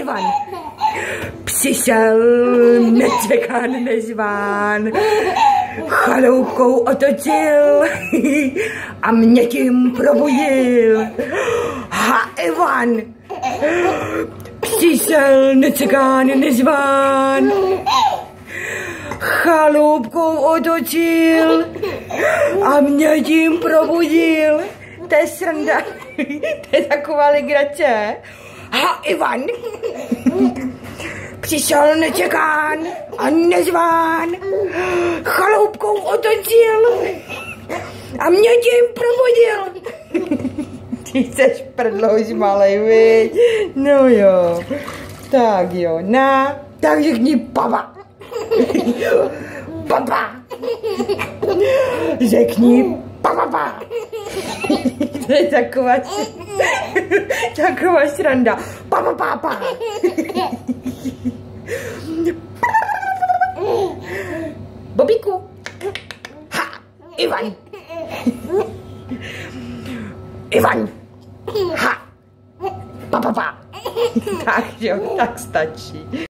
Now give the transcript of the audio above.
Ivan. Přišel nečekán nezván, chaloupkou otočil a mě tím probudil. Ha, Ivan. Přišel nečekán nezván, chaloupkou otočil a mě tím probudil. To je sranda, to je taková legrace. Ha, Ivan. Přišel nečekán a nezván, chaloupkou otočil a mě tím probudil. Ty seš prdlouž malej, viď? No jo, tak jo, tak řekni papa. Papa. Řekni papa. To je taková sranda. Papa. Bobíku. Ha, Ivan. Ivan. Ha. Papa. Tak jo, tak stačí.